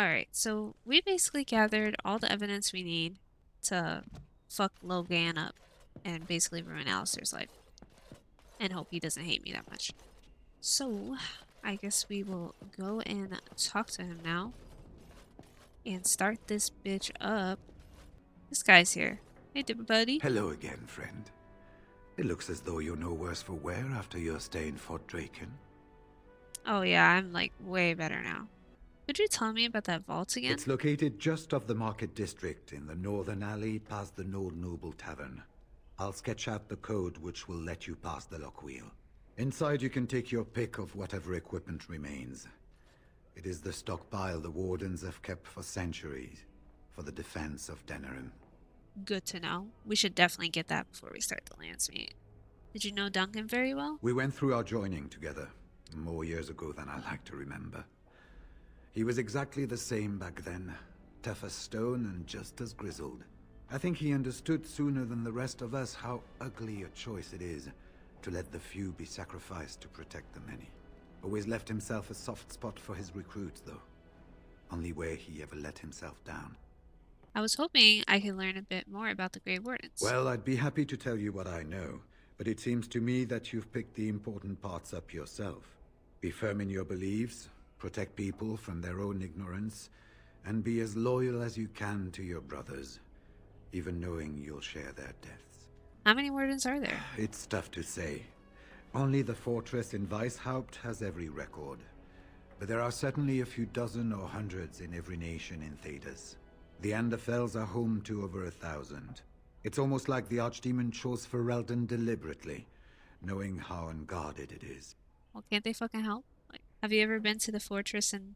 Alright, so we basically gathered all the evidence we need to fuck Logan up and basically ruin Alistair's life and hope he doesn't hate me that much. So, I guess we will go and talk to him now and start this bitch up. This guy's here. Hey, Dipper Buddy. Hello again, friend. It looks as though you're no worse for wear after your stay in Fort Draken. Oh yeah, I'm like way better now. Could you tell me about that vault again? It's located just off the Market District in the northern alley past the Old Noble Tavern. I'll sketch out the code which will let you pass the lock wheel. Inside you can take your pick of whatever equipment remains. It is the stockpile the Wardens have kept for centuries for the defense of Denerim. Good to know. We should definitely get that before we start the LANDSMEET. Did you know Duncan very well? We went through our joining together, more years ago than I like to remember. He was exactly the same back then, tough as stone and just as grizzled. I think he understood sooner than the rest of us how ugly a choice it is to let the few be sacrificed to protect the many. Always left himself a soft spot for his recruits, though. Only way he ever let himself down. I was hoping I could learn a bit more about the Grey Wardens. Well, I'd be happy to tell you what I know, but it seems to me that you've picked the important parts up yourself. Be firm in your beliefs, protect people from their own ignorance, and be as loyal as you can to your brothers, even knowing you'll share their deaths. How many Wardens are there? It's tough to say. Only the fortress in Weishaupt has every record. But there are certainly a few dozen or hundreds in every nation in Thedas. The Anderfells are home to over 1,000. It's almost like the Archdemon chose Ferelden deliberately, knowing how unguarded it is. Well, can't they fucking help? Like, have you ever been to the fortress in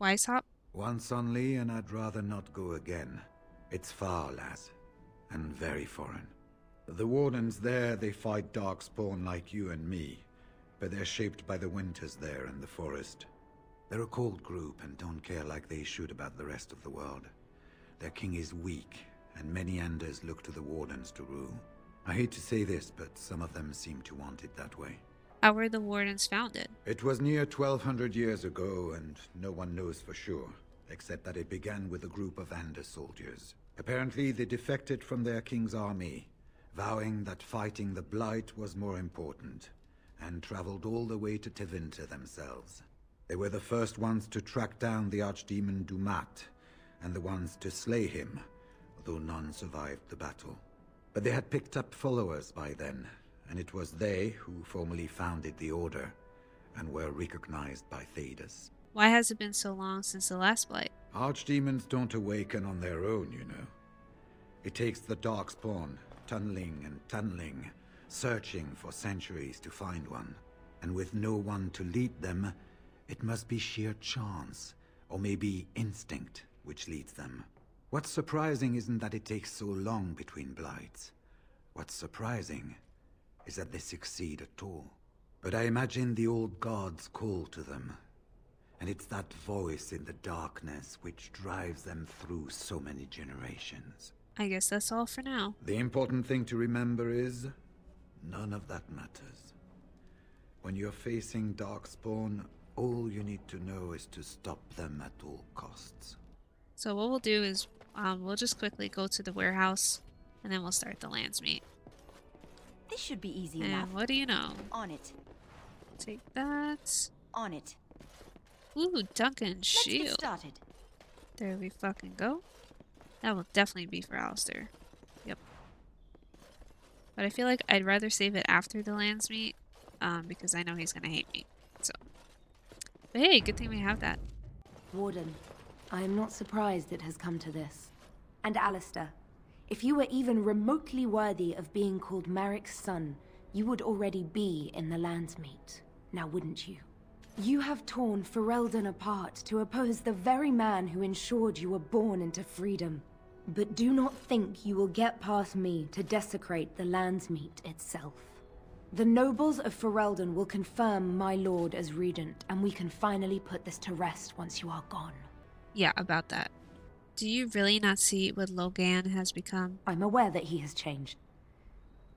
Weishaupt? Once only, and I'd rather not go again. It's far, lass, and very foreign. The Wardens there, they fight Darkspawn like you and me, but they're shaped by the winters there in the forest. They're a cold group and don't care like they should about the rest of the world. Their king is weak, and many Anders look to the Wardens to rule. I hate to say this, but some of them seem to want it that way. How were the Wardens founded? It was near 1,200 years ago, and no one knows for sure, except that it began with a group of Anders soldiers. Apparently, they defected from their king's army, vowing that fighting the Blight was more important, and traveled all the way to Tevinter themselves. They were the first ones to track down the Archdemon Dumat, and the ones to slay him, though none survived the battle. But they had picked up followers by then, and it was they who formally founded the Order, and were recognized by Thedas. Why has it been so long since the last Blight? Archdemons don't awaken on their own, you know. It takes the Darkspawn, tunneling and tunneling, searching for centuries to find one. And with no one to lead them, it must be sheer chance, or maybe instinct, which leads them. What's surprising isn't that it takes so long between Blights. What's surprising is that they succeed at all. But I imagine the old gods call to them. And it's that voice in the darkness which drives them through so many generations. I guess that's all for now. The important thing to remember is, none of that matters. When you're facing Darkspawn, all you need to know is to stop them at all costs. So what we'll do is we'll just quickly go to the warehouse and then we'll start the LANDSMEET. This should be easy And enough. what do you know? On it. Take that. On it. Ooh, Duncan Let's shield. get started. There we fucking go. That will definitely be for Alistair. Yep. But I feel like I'd rather save it after the LANDSMEET, because I know he's gonna hate me. So, but hey, good thing we have that. Warden, I am not surprised it has come to this. And Alistair, if you were even remotely worthy of being called Marik's son, you would already be in the LANDSMEET, now wouldn't you? You have torn Ferelden apart to oppose the very man who ensured you were born into freedom. But do not think you will get past me to desecrate the LANDSMEET itself. The nobles of Ferelden will confirm my lord as regent, and we can finally put this to rest once you are gone. Yeah, about that. Do you really not see what Logan has become? I'm aware that he has changed.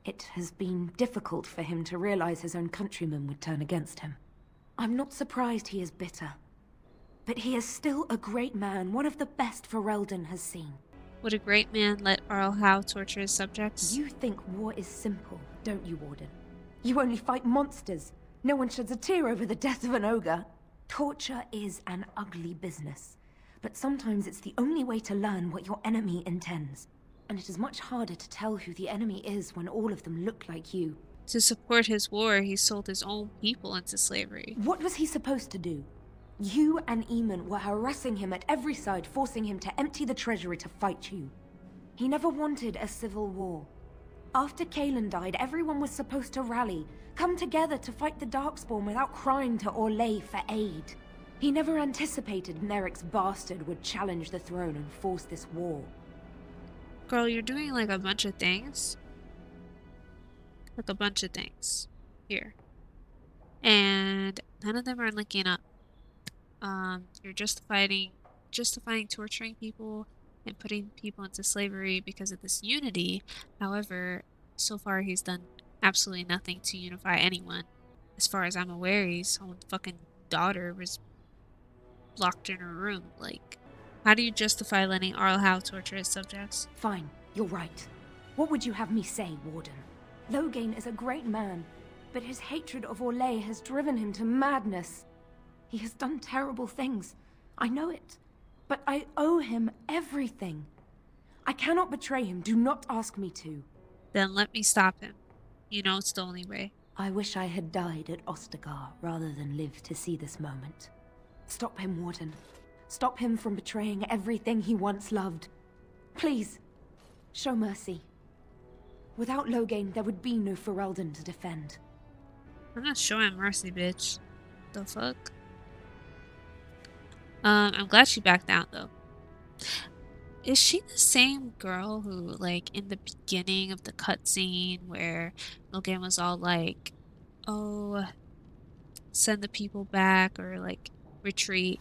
It has been difficult for him to realize his own countrymen would turn against him. I'm not surprised he is bitter. but he is still a great man, one of the best Ferelden has seen. Would a great man let Arl Howe torture his subjects? You think war is simple, don't you, Warden? You only fight monsters. No one sheds a tear over the death of an ogre. Torture is an ugly business, but sometimes it's the only way to learn what your enemy intends. And it is much harder to tell who the enemy is when all of them look like you. To support his war, he sold his own people into slavery. What was he supposed to do? You and Eamon were harassing him at every side, forcing him to empty the treasury to fight you. He never wanted a civil war. After Kaelin died, everyone was supposed to rally, come together to fight the Darkspawn without crying to Orlais for aid. He never anticipated Neric's bastard would challenge the throne and force this war. Girl, you're doing like a bunch of things. Like a bunch of things. Here. And none of them are linking up. You're justifying torturing people and putting people into slavery because of this unity. However, so far he's done absolutely nothing to unify anyone. As far as I'm aware, his own fucking daughter was locked in her room. Like, how do you justify letting Arl Howe torture his subjects? Fine, you're right. What would you have me say, Warden? Loghain is a great man, but his hatred of Orlais has driven him to madness. He has done terrible things. I know it. But I owe him everything. I cannot betray him. Do not ask me to. Then let me stop him. You know it's the only way. I wish I had died at Ostagar rather than live to see this moment. Stop him, Warden. Stop him from betraying everything he once loved. Please, show mercy. Without Loghain, there would be no Ferelden to defend. I'm not showing mercy, bitch. The fuck? I'm glad she backed down, though. Is she the same girl who, like, in the beginning of the cutscene where Loghain was all like, oh, send the people back or, like, retreat?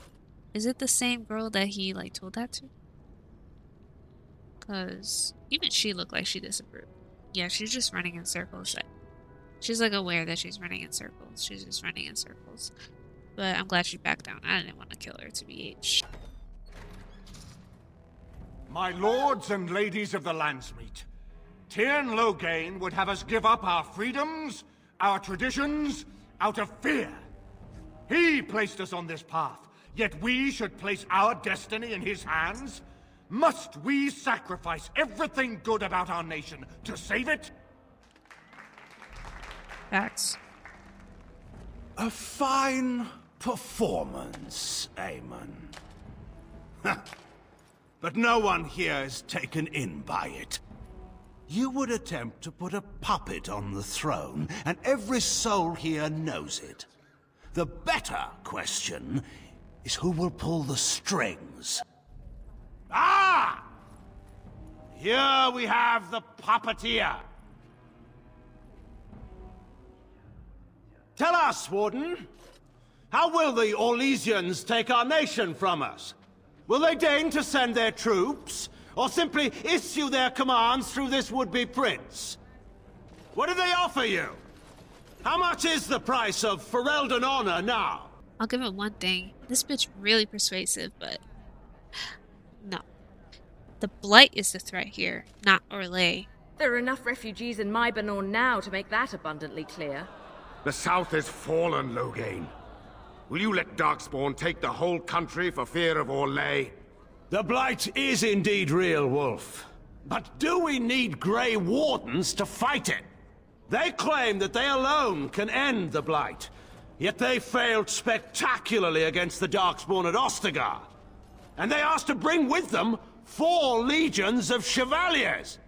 Is it the same girl that he, like, told that to? Because even she looked like she disapproved. Yeah, she's just running in circles. She's, like, aware that she's running in circles. She's just running in circles. But I'm glad she backed down. I didn't want to kill her, to BH. My lords and ladies of the Landsmeet, Tyrn Loghain would have us give up our freedoms, our traditions, out of fear. He placed us on this path, yet we should place our destiny in his hands? Must we sacrifice everything good about our nation to save it? Facts. A fine performance, Aemon. But no one here is taken in by it. You would attempt to put a puppet on the throne, and every soul here knows it. The better question is who will pull the strings. Ah! Here we have the puppeteer. Tell us, Warden, how will the Orlesians take our nation from us? Will they deign to send their troops, or simply issue their commands through this would-be prince? What do they offer you? How much is the price of Ferelden honor now? I'll give it one thing. This bitch really persuasive, but no. The Blight is the threat here, not Orlais. There are enough refugees in Mybanor now to make that abundantly clear. The South is fallen, Loghain. Will you let Darkspawn take the whole country for fear of Orlais? The Blight is indeed real, Wolf. But do we need Grey Wardens to fight it? They claim that they alone can end the Blight, yet they failed spectacularly against the Darkspawn at Ostagar. And they asked to bring with them 4 legions of Chevaliers.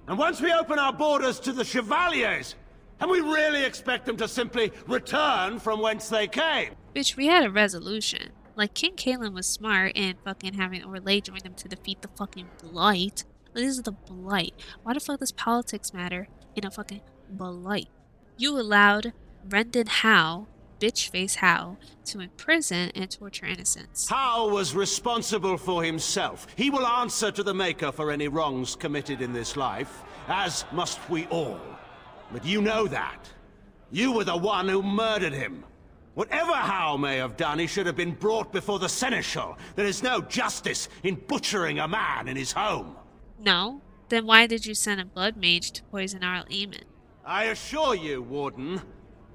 And once we open our borders to the Chevaliers, can we really expect them to simply return from whence they came? Bitch, we had a resolution. Like, King Kaelin was smart in fucking having Orlais join them to defeat the fucking Blight. Like, this is the Blight. Why the fuck does politics matter in a fucking Blight? You allowed Brendan Howe, bitch-face Howe, to imprison and torture innocents. Howe was responsible for himself. He will answer to the Maker for any wrongs committed in this life, as must we all. But you know that. You were the one who murdered him. Whatever Howe may have done, he should have been brought before the Seneschal. There is no justice in butchering a man in his home. No? Then why did you send a blood mage to poison our Eamon? I assure you, Warden,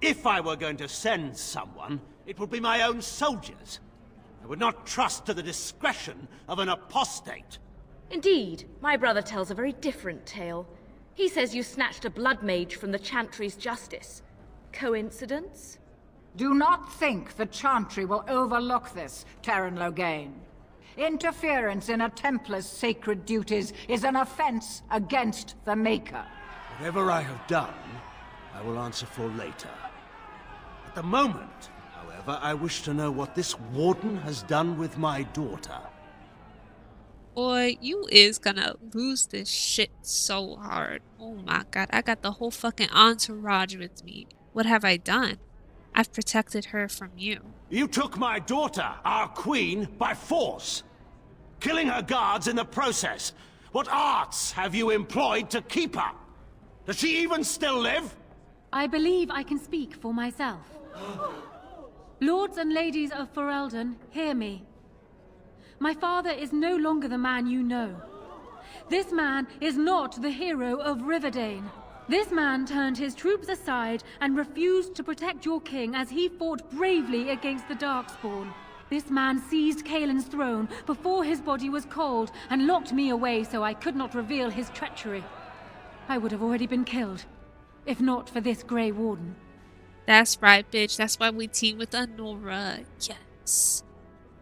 if I were going to send someone, it would be my own soldiers. I would not trust to the discretion of an apostate. Indeed, my brother tells a very different tale. He says you snatched a blood mage from the Chantry's justice. Coincidence? Do not think the Chantry will overlook this, Terran Loghain. Interference in a Templar's sacred duties is an offense against the Maker. Whatever I have done, I will answer for later. At the moment, however, I wish to know what this Warden has done with my daughter. Boy, you is gonna lose this shit so hard. Oh my god, I got the whole fucking entourage with me. What have I done? I've protected her from you. You took my daughter, our queen, by force, killing her guards in the process. What arts have you employed to keep her? Does she even still live? I believe I can speak for myself. Lords and ladies of Ferelden, hear me. My father is no longer the man you know. This man is not the hero of Riverdane. This man turned his troops aside and refused to protect your king as he fought bravely against the Darkspawn. This man seized Kaelin's throne before his body was cold and locked me away so I could not reveal his treachery. I would have already been killed, if not for this Grey Warden. That's right, bitch. That's why we team with Anora. Yes.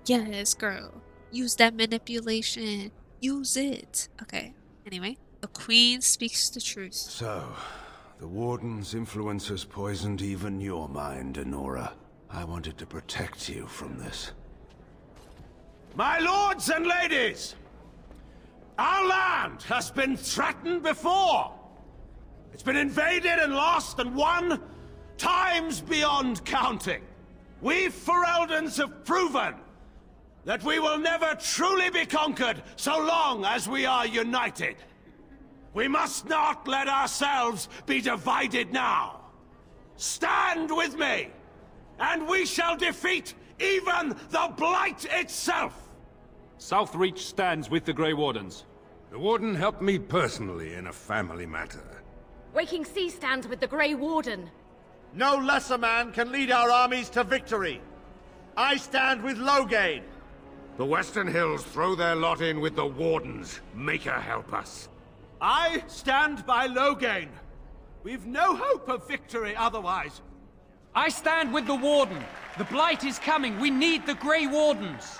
Yes, girl. Use that manipulation. Use it. Okay. Anyway, the queen speaks the truth. So, the Warden's influence has poisoned even your mind, Anora. I wanted to protect you from this. My lords and ladies! Our land has been threatened before! It's been invaded and lost and won times beyond counting. We Fereldans have proven that we will never truly be conquered so long as we are united. We must not let ourselves be divided now. Stand with me, and we shall defeat even the Blight itself! Southreach stands with the Grey Wardens. The Warden helped me personally in a family matter. Waking Sea stands with the Grey Warden. No lesser man can lead our armies to victory. I stand with Loghain. The Western Hills throw their lot in with the Wardens. Maker help us. I stand by Loghain. We've no hope of victory otherwise. I stand with the Warden. The Blight is coming. We need the Grey Wardens.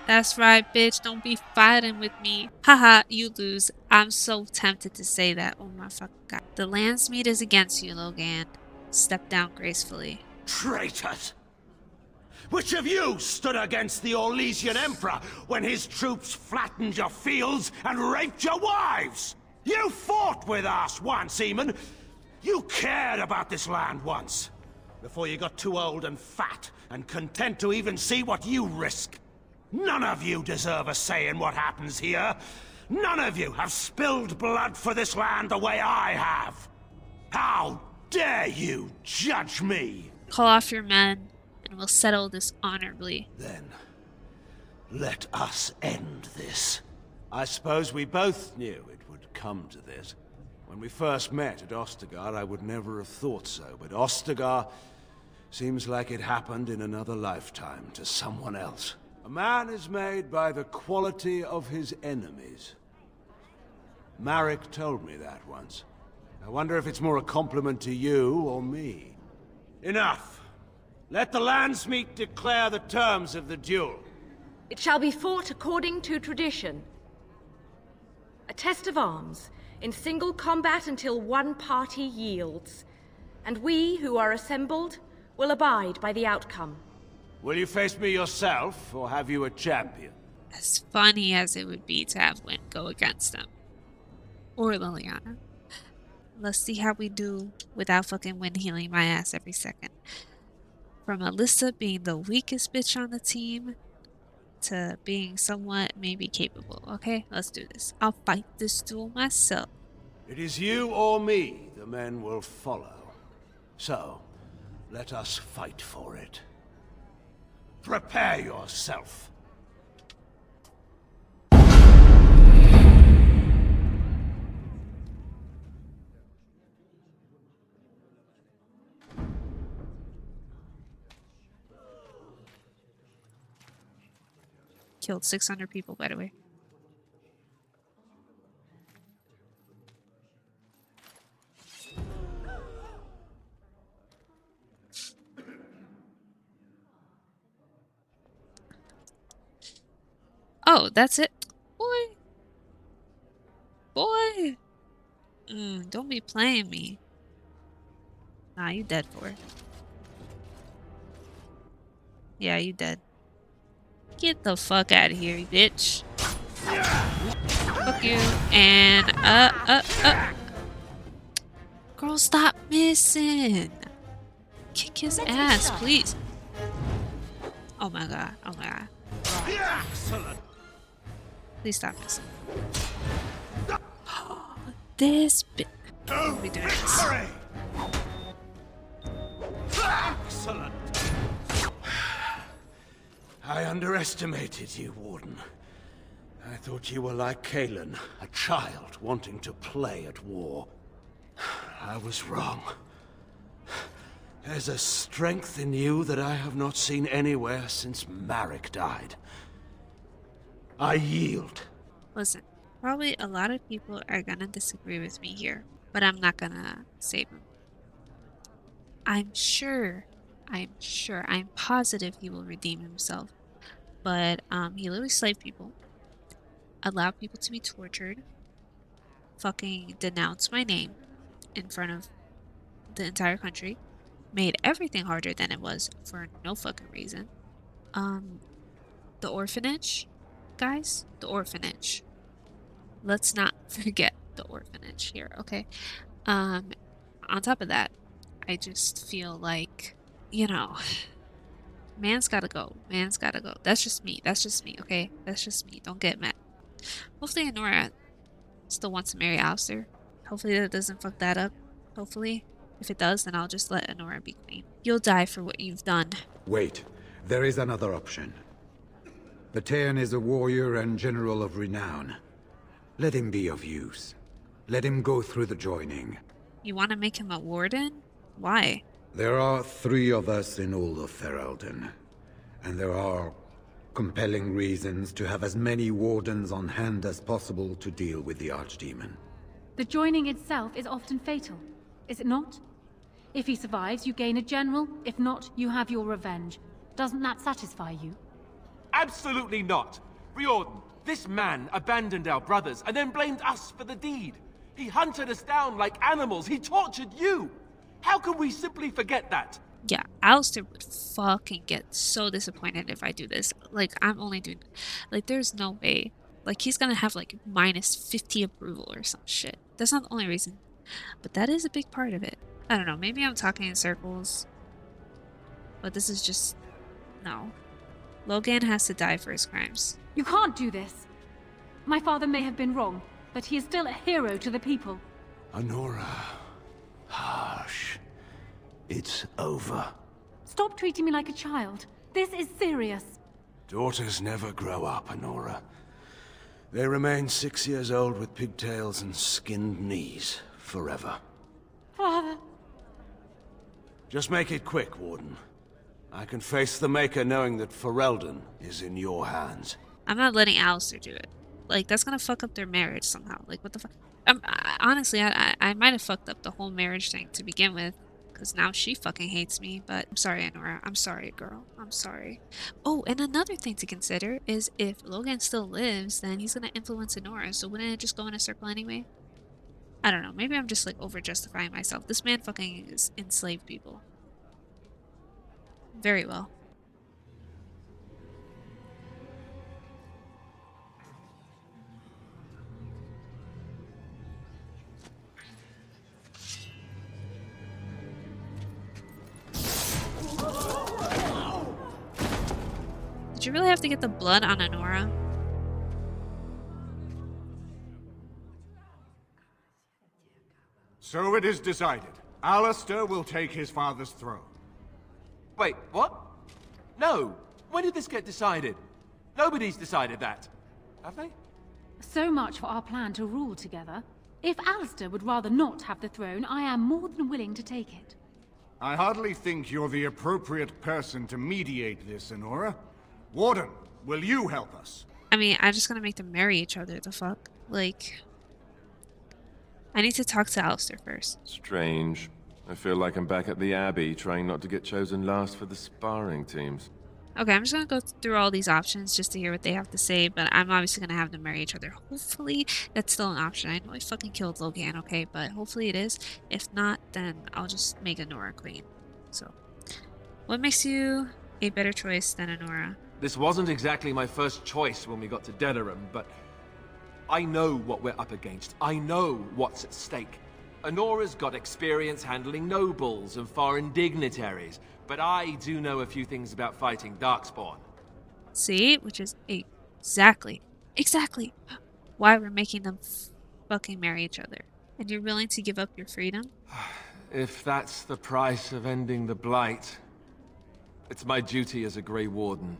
That's right, bitch. Don't be fighting with me. Haha, you lose. I'm so tempted to say that. Oh my fucking god. The LANDSMEET is against you, Loghain. Step down gracefully. Traitors! Which of you stood against the Orlesian Emperor when his troops flattened your fields and raped your wives? You fought with us once, Eamon. You cared about this land once. Before you got too old and fat and content to even see what you risk. None of you deserve a say in what happens here. None of you have spilled blood for this land the way I have. How dare you judge me? Call off your men, and we'll settle this honorably. Then, let us end this. I suppose we both knew it would come to this. When we first met at Ostagar, I would never have thought so, but Ostagar seems like it happened in another lifetime to someone else. A man is made by the quality of his enemies. Marek told me that once. I wonder if it's more a compliment to you or me. Enough! Let the LANDSMEET declare the terms of the duel. It shall be fought according to tradition. A test of arms, in single combat until one party yields. And we, who are assembled, will abide by the outcome. Will you face me yourself, or have you a champion? As funny as it would be to have Wynn go against him. Or Leliana. Let's see how we do without fucking Wynn healing my ass every second. From Alyssa being the weakest bitch on the team to being somewhat maybe capable. Okay, let's do this. I'll fight this duel myself. It is you or me the men will follow. So, Let us fight for it. Prepare yourself. Killed 600 people, by the way. Oh, that's it? Boy. Boy. Don't be playing me. Nah, you dead for it. Yeah, you dead. Get the fuck out of here, you bitch. Fuck you. And, Girl, stop missing. Kick his ass, please. Oh my god. Oh my god. Excellent. Please stop missing. This bitch. Don't be doing this. Excellent. I underestimated you, Warden. I thought you were like Kalen, a child wanting to play at war. I was wrong. There's a strength in you that I have not seen anywhere since Marek died. I yield. Listen, probably a lot of people are gonna disagree with me here, but I'm not gonna save him. I'm positive he will redeem himself. But he literally slaved people, allowed people to be tortured, fucking denounced my name in front of the entire country, made everything harder than it was for no fucking reason. The orphanage, guys, the orphanage. Let's not forget the orphanage here, okay? On top of that, I just feel like, you know, man's gotta go. Man's gotta go. That's just me. That's just me, okay? That's just me. Don't get mad. Hopefully Nora still wants to marry Alistair. Hopefully that doesn't fuck that up. Hopefully. If it does, then I'll just let Nora be queen. You'll die for what you've done. Wait, there is another option. The Terran is a warrior and general of renown. Let him be of use. Let him go through the joining. You want to make him a warden? Why? There are 3 of us in all of Ferelden, and there are compelling reasons to have as many wardens on hand as possible to deal with the Archdemon. The joining itself is often fatal, is it not? If he survives, you gain a general. If not, you have your revenge. Doesn't that satisfy you? Absolutely not. Riordan, this man abandoned our brothers and then blamed us for the deed. He hunted us down like animals. He tortured you. How can we simply forget that? Yeah, Alistair would fucking get so disappointed if I do this. Like, I'm only doing... Like, there's no way. Like, he's gonna have, like, minus 50 approval or some shit. That's not the only reason. But that is a big part of it. I don't know, maybe I'm talking in circles. But this is just... No. Logan has to die for his crimes. You can't do this. My father may have been wrong, but he is still a hero to the people. Honora. Hush. It's over. Stop treating me like a child. This is serious. Daughters never grow up, Honora. They remain 6 years old with pigtails and skinned knees forever. Father. Just make it quick, Warden. I can face the Maker knowing that Ferelden is in your hands. I'm not letting Alistair do it. Like, that's gonna fuck up their marriage somehow. Like, what the fuck? Honestly, I might have fucked up the whole marriage thing to begin with. Because now she fucking hates me. But I'm sorry, Honora. I'm sorry, girl. I'm sorry. Oh, and another thing to consider is if Logan still lives, then he's gonna influence Honora. So wouldn't it just go in a circle anyway? I don't know. Maybe I'm just, like, over-justifying myself. This man fucking enslaved people. Very well. Did you really have to get the blood on Honora? So it is decided. Alistair will take his father's throne. Wait, what? No. When did this get decided? Nobody's decided that. Have they? So much for our plan to rule together. If Alistair would rather not have the throne, I am more than willing to take it. I hardly think you're the appropriate person to mediate this, Enora. Warden, will you help us? I mean, I'm just gonna make them marry each other, the fuck? Like, I need to talk to Alistair first. Strange. I feel like I'm back at the Abbey, trying not to get chosen last for the sparring teams. Okay, I'm just gonna go through all these options just to hear what they have to say, but I'm obviously gonna have them marry each other. Hopefully, that's still an option. I know I fucking killed Logan, okay, but hopefully it is. If not, then I'll just make Enora queen. So, what makes you a better choice than Enora? This wasn't exactly my first choice when we got to Denerim, but I know what we're up against. I know what's at stake. Enora's got experience handling nobles and foreign dignitaries, but I do know a few things about fighting Darkspawn. See? Which is exactly why we're making them fucking marry each other. And you're willing to give up your freedom? If that's the price of ending the Blight, it's my duty as a Grey Warden.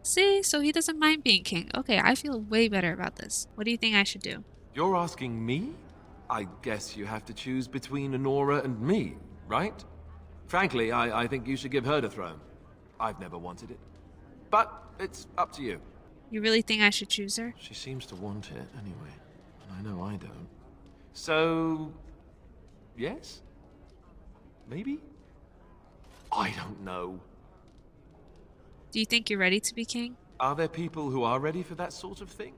See? So he doesn't mind being king. Okay, I feel way better about this. What do you think I should do? You're asking me? I guess you have to choose between Enora and me, right? Frankly, I think you should give her the throne. I've never wanted it. But it's up to you. You really think I should choose her? She seems to want it, anyway. And I know I don't. So... yes? Maybe? I don't know. Do you think you're ready to be king? Are there people who are ready for that sort of thing?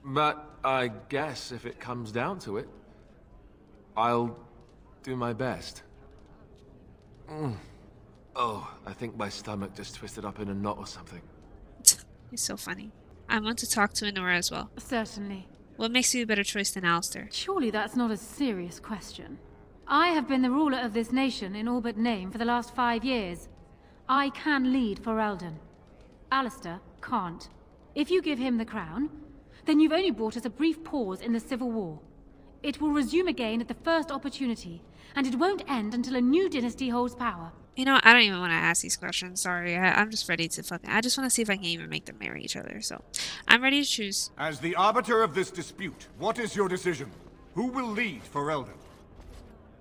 But I guess if it comes down to it, I'll do my best. Oh, I think my stomach just twisted up in a knot or something. You're so funny. I want to talk to Enora as well. Certainly. What makes you a better choice than Alistair? Surely that's not a serious question. I have been the ruler of this nation in all but name for the last 5 years. I can lead Ferelden. Alistair can't. If you give him the crown, then you've only brought us a brief pause in the civil war. It will resume again at the first opportunity, and it won't end until a new dynasty holds power. You know, I don't even want to ask these questions. Sorry, I'm just ready to fucking... I just want to see if I can even make them marry each other, so... I'm ready to choose. As the arbiter of this dispute, what is your decision? Who will lead Ferelden?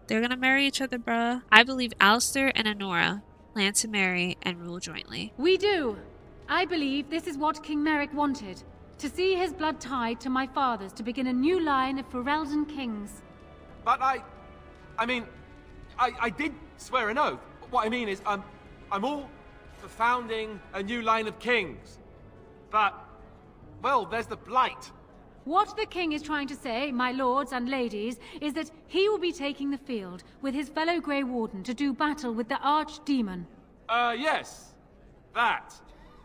They're gonna marry each other, bruh. I believe Alistair and Enora plan to marry and rule jointly. We do. I believe this is what King Merrick wanted. To see his blood tied to my father's to begin a new line of Ferelden kings. But I mean, I did swear an oath. What I mean is, I'm all for founding a new line of kings. But, well, there's the Blight. What the king is trying to say, my lords and ladies, is that he will be taking the field with his fellow Grey Warden to do battle with the Archdemon. Yes. That.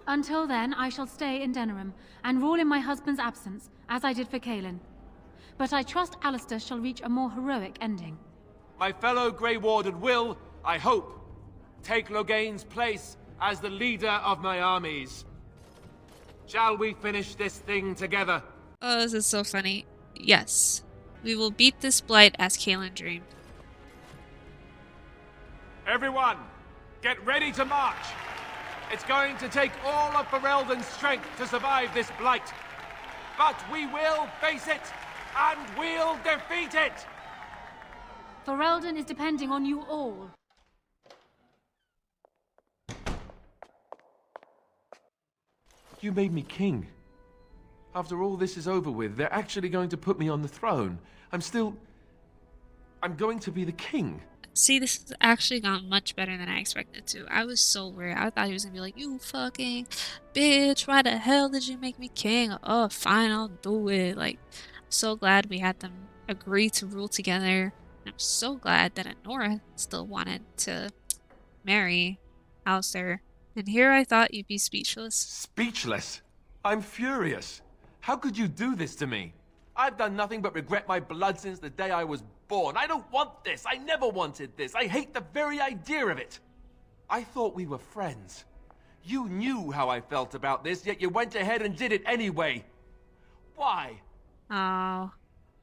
Until then, I shall stay in Denerim and rule in my husband's absence, as I did for Kaelin. But I trust Alistair shall reach a more heroic ending. My fellow Grey Warden will, I hope, take Logain's place as the leader of my armies. Shall we finish this thing together? Oh, this is so funny. Yes. We will beat this blight as Kaelin dreamed. Everyone, get ready to march. It's going to take all of Ferelden's strength to survive this blight. But we will face it, and we'll defeat it! Ferelden is depending on you all. You made me king. After all this is over with, they're actually going to put me on the throne. I'm going to be the king. See, this has actually gone much better than I expected to. I was so worried. I thought he was gonna be like, you fucking bitch, why the hell did you make me king? Oh, fine, I'll do it. Like, I'm so glad we had them agree to rule together. I'm so glad that Enora still wanted to marry Alistair. And here I thought you'd be speechless. Speechless? I'm furious. How could you do this to me? I've done nothing but regret my blood since the day I was born. I don't want this. I never wanted this. I hate the very idea of it. I thought we were friends. You knew how I felt about this, yet you went ahead and did it anyway. Why? Oh,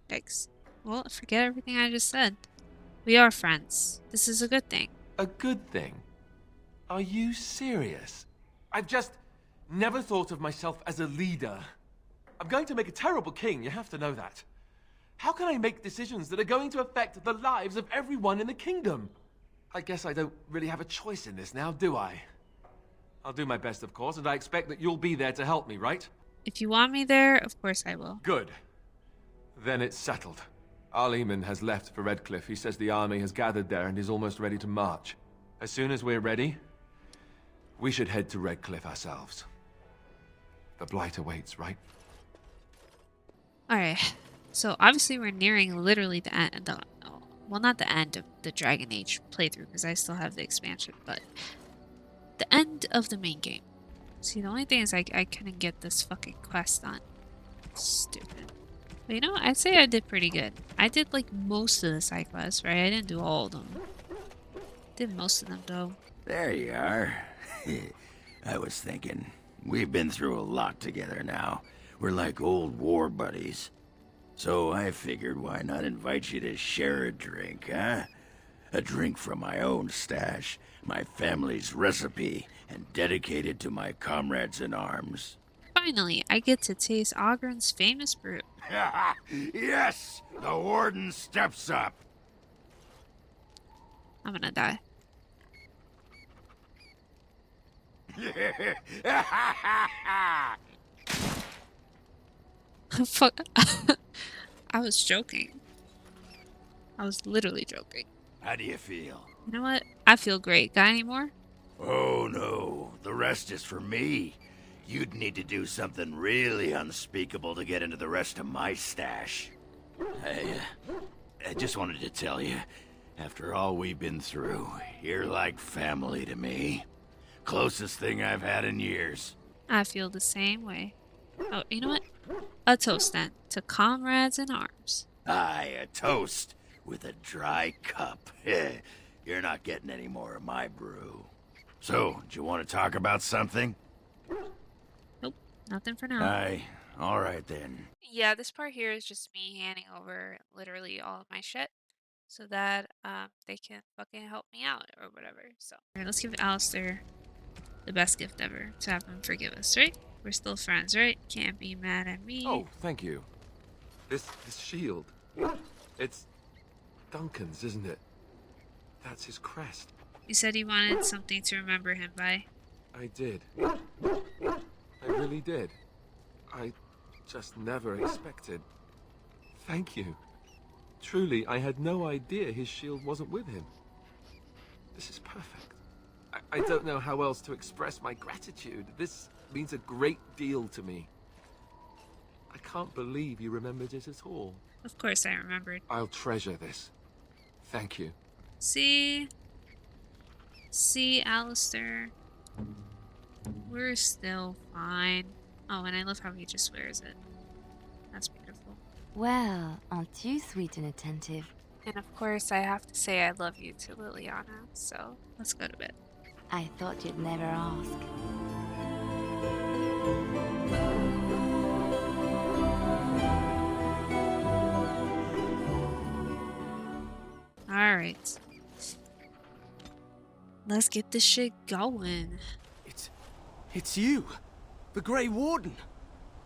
yikes. Well, forget everything I just said. We are friends. This is a good thing. A good thing? Are you serious? I've just never thought of myself as a leader. I'm going to make a terrible king, you have to know that. How can I make decisions that are going to affect the lives of everyone in the kingdom? I guess I don't really have a choice in this now, do I? I'll do my best, of course, and I expect that you'll be there to help me, right? If you want me there, of course I will. Good. Then it's settled. Arleman has left for Redcliffe. He says the army has gathered there and is almost ready to march. As soon as we're ready, we should head to Redcliffe ourselves. The Blight awaits, right? Alright, so obviously we're nearing literally the end, well, not the end of the Dragon Age playthrough, because I still have the expansion, but the end of the main game. See, the only thing is I couldn't get this fucking quest done. Stupid. But you know, I'd say I did pretty good. I did like most of the side quests, right? I didn't do all of them. Did most of them though. There you are. I was thinking, we've been through a lot together now. We're like old war buddies. So I figured why not invite you to share a drink, huh? A drink from my own stash, my family's recipe, and dedicated to my comrades in arms. Finally, I get to taste Ogren's famous brew. Yes! The warden steps up. I'm gonna die. Fuck. I was joking. I was literally joking. How do you feel? You know what? I feel great. Got any more? Oh no, the rest is for me. You'd need to do something really unspeakable to get into the rest of my stash. I just wanted to tell you, after all we've been through, you're like family to me. Closest thing I've had in years. I feel the same way. Oh, you know what? A toast then to comrades in arms. Aye, a toast with a dry cup. You're not getting any more of my brew. So, do you want to talk about something? Nope, nothing for now. Aye, alright then. Yeah, this part here is just me handing over literally all of my shit so that they can fucking help me out or whatever. So, alright, let's give Alistair the best gift ever to have him forgive us, right? We're still friends, right? Can't be mad at me. Oh, thank you. This shield. It's Duncan's, isn't it? That's his crest. You said you wanted something to remember him by. I did. I really did. I just never expected. Thank you. Truly, I had no idea his shield wasn't with him. This is perfect. I don't know how else to express my gratitude. This means a great deal to me. I can't believe you remembered it at all. Of course I remembered. I'll treasure this. Thank you. See, Alistair. We're still fine. Oh, and I love how he just wears it. That's beautiful. Well, aren't you sweet and attentive? And of course, I have to say I love you to Leliana, so let's go to bed. I thought you'd never ask. Alright. Let's get this shit going. It's you! The Grey Warden!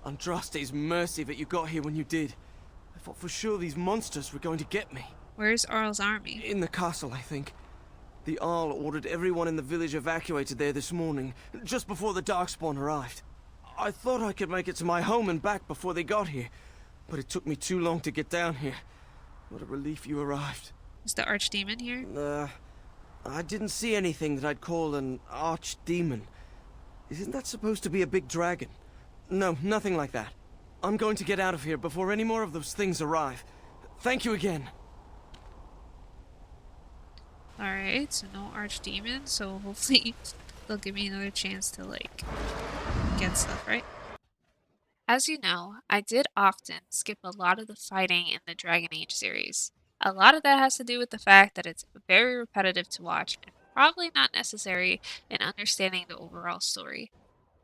Andraste's mercy that you got here when you did. I thought for sure these monsters were going to get me. Where's Arl's army? In the castle, I think. The Arl ordered everyone in the village evacuated there this morning, just before the Darkspawn arrived. I thought I could make it to my home and back before they got here, but it took me too long to get down here. What a relief you arrived. Is the archdemon here? I didn't see anything that I'd call an archdemon. Isn't that supposed to be a big dragon? No, nothing like that. I'm going to get out of here before any more of those things arrive. Thank you again. Alright, so no archdemon, so hopefully they'll give me another chance to, like, get stuff, right? As you know, I did often skip a lot of the fighting in the Dragon Age series. A lot of that has to do with the fact that it's very repetitive to watch and probably not necessary in understanding the overall story.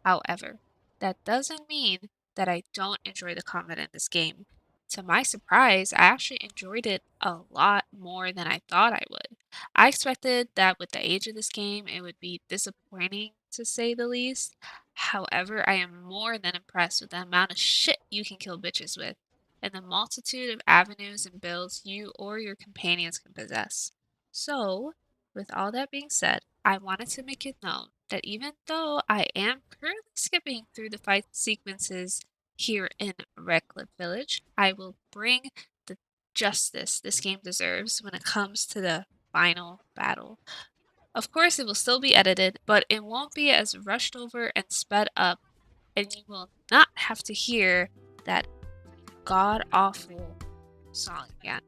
However, that doesn't mean that I don't enjoy the combat in this game. To my surprise, I actually enjoyed it a lot more than I thought I would. I expected that with the age of this game, it would be disappointing to say the least. However, I am more than impressed with the amount of shit you can kill bitches with, and the multitude of avenues and builds you or your companions can possess. So, with all that being said, I wanted to make it known that even though I am currently skipping through the fight sequences here in Redcliffe Village, I will bring the justice this game deserves when it comes to the final battle. Of course, it will still be edited, but it won't be as rushed over and sped up, and you will not have to hear that god awful song again.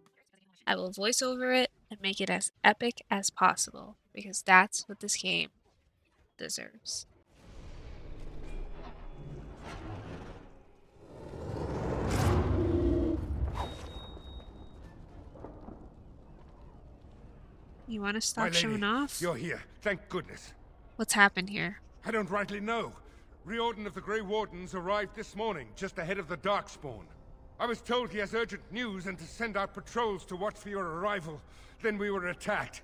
I will voice over it and make it as epic as possible, because that's what this game deserves. You want to My stop lady, showing off? you're here. Thank goodness. What's happened here? I don't rightly know. Riordan of the Grey Wardens arrived this morning, just ahead of the Darkspawn. I was told he has urgent news and to send out patrols to watch for your arrival. Then we were attacked.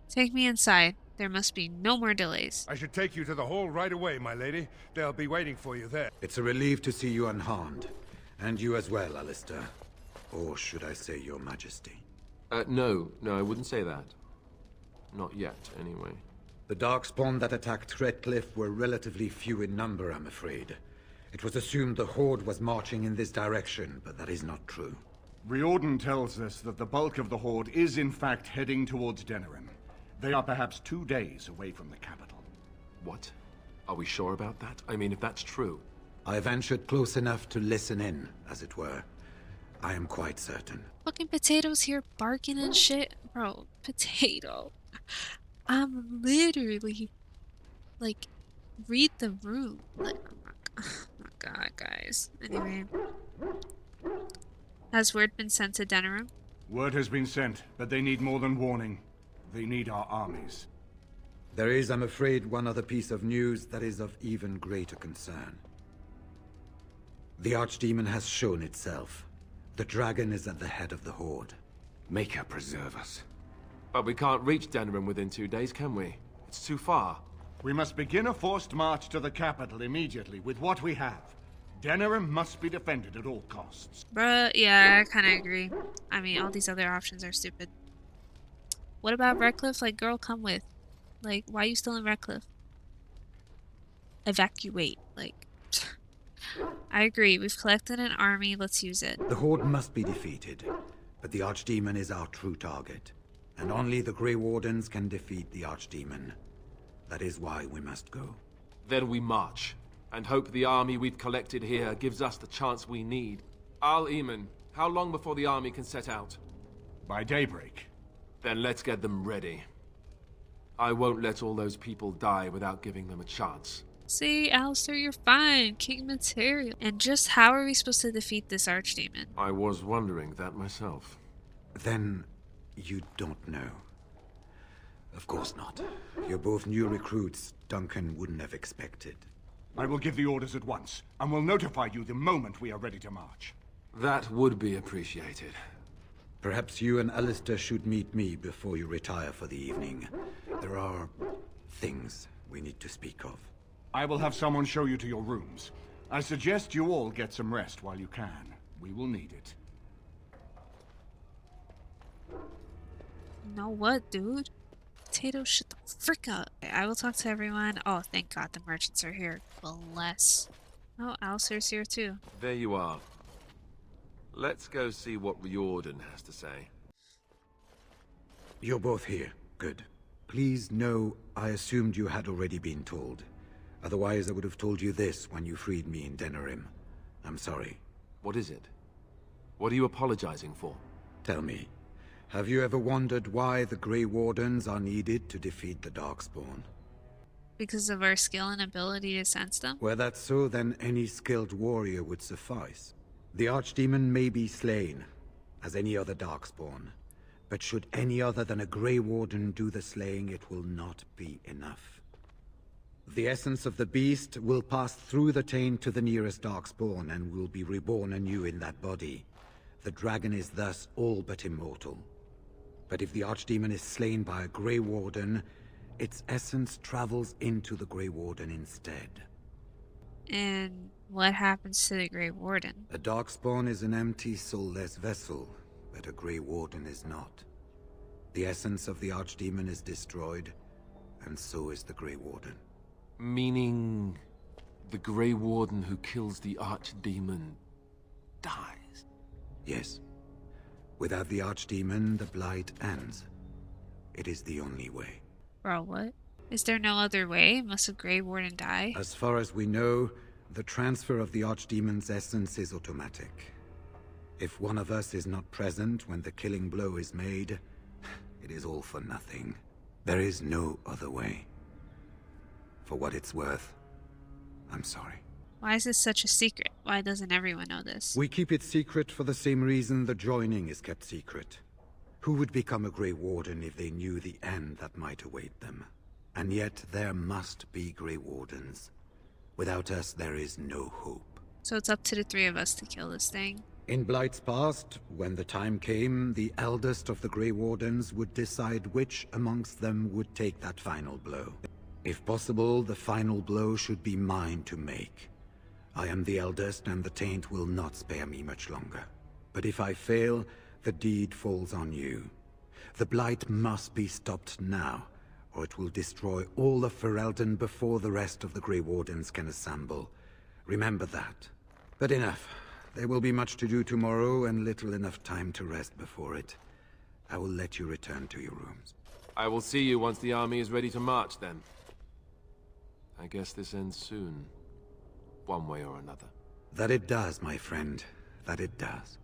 Take me inside. There must be no more delays. I should take you to the hall right away, my lady. They'll be waiting for you there. It's a relief to see you unharmed. And you as well, Alistair. Or should I say your majesty? No, I wouldn't say that. Not yet, anyway. The Darkspawn that attacked Redcliffe were relatively few in number, I'm afraid. It was assumed the Horde was marching in this direction, but that is not true. Riordan tells us that the bulk of the Horde is in fact heading towards Denerim. They are perhaps 2 days away from the capital. What? Are we sure about that? I mean, if that's true... I ventured close enough to listen in, as it were. I am quite certain. Fucking Potatoes here barking and shit. Bro, Potato. I'm literally, like, read the room. Like, oh my god, guys. Anyway. Has word been sent to Denerim? Word has been sent, but they need more than warning. They need our armies. There is, I'm afraid, one other piece of news that is of even greater concern. The Archdemon has shown itself. The dragon is at the head of the Horde. Make her preserve us. But we can't reach Denerim within 2 days, can we? It's too far. We must begin a forced march to the capital immediately with what we have. Denerim must be defended at all costs. Bruh, yeah, I kinda agree. I mean, all these other options are stupid. What about Redcliffe? Like, girl, come with. Like, why are you still in Redcliffe? Evacuate. Like, I agree. We've collected an army. Let's use it. The Horde must be defeated, but the Archdemon is our true target. And only the Grey Wardens can defeat the Archdemon. That is why we must go. Then we march, and hope the army we've collected here gives us the chance we need. Al-Eamon, how long before the army can set out? By daybreak. Then let's get them ready. I won't let all those people die without giving them a chance. See, Alistair, you're fine. King material. And just how are we supposed to defeat this Archdemon? I was wondering that myself. Then you don't know. Of course not. You're both new recruits Duncan wouldn't have expected. I will give the orders at once, and will notify you the moment we are ready to march. That would be appreciated. Perhaps you and Alistair should meet me before you retire for the evening. There are things we need to speak of. I will have someone show you to your rooms. I suggest you all get some rest while you can. We will need it. Know what, dude? Potato, shut the frick up. I will talk to everyone. Oh, thank God the merchants are here. Bless. Oh, Alistair's here too. There you are. Let's go see what Riordan has to say. You're both here. Good. Please know I assumed you had already been told. Otherwise, I would have told you this when you freed me in Denerim. I'm sorry. What is it? What are you apologizing for? Tell me, have you ever wondered why the Grey Wardens are needed to defeat the Darkspawn? Because of our skill and ability to sense them? Were that so, then any skilled warrior would suffice. The Archdemon may be slain, as any other Darkspawn. But should any other than a Grey Warden do the slaying, it will not be enough. The essence of the beast will pass through the taint to the nearest Darkspawn and will be reborn anew in that body. The dragon is thus all but immortal. But if the Archdemon is slain by a Grey Warden, its essence travels into the Grey Warden instead. And what happens to the Grey Warden? A Darkspawn is an empty, soulless vessel, but a Grey Warden is not. The essence of the Archdemon is destroyed, and so is the Grey Warden. Meaning the Grey Warden who kills the Archdemon dies? Yes. Without the Archdemon, the Blight ends. It is the only way. Bro, what? Is there no other way? Must a Grey Warden die? As far as we know, the transfer of the Archdemon's essence is automatic. If one of us is not present when the killing blow is made, it is all for nothing. There is no other way. For what it's worth, I'm sorry. Why is this such a secret? Why doesn't everyone know this? We keep it secret for the same reason the joining is kept secret. Who would become a Grey Warden if they knew the end that might await them? And yet there must be Grey Wardens. Without us, there is no hope. So it's up to the three of us to kill this thing. In Blight's past, when the time came, the eldest of the Grey Wardens would decide which amongst them would take that final blow. If possible, the final blow should be mine to make. I am the eldest, and the taint will not spare me much longer. But if I fail, the deed falls on you. The Blight must be stopped now, or it will destroy all of Ferelden before the rest of the Grey Wardens can assemble. Remember that. But enough. There will be much to do tomorrow, and little enough time to rest before it. I will let you return to your rooms. I will see you once the army is ready to march, then. I guess this ends soon. One way or another. That it does, my friend. That it does.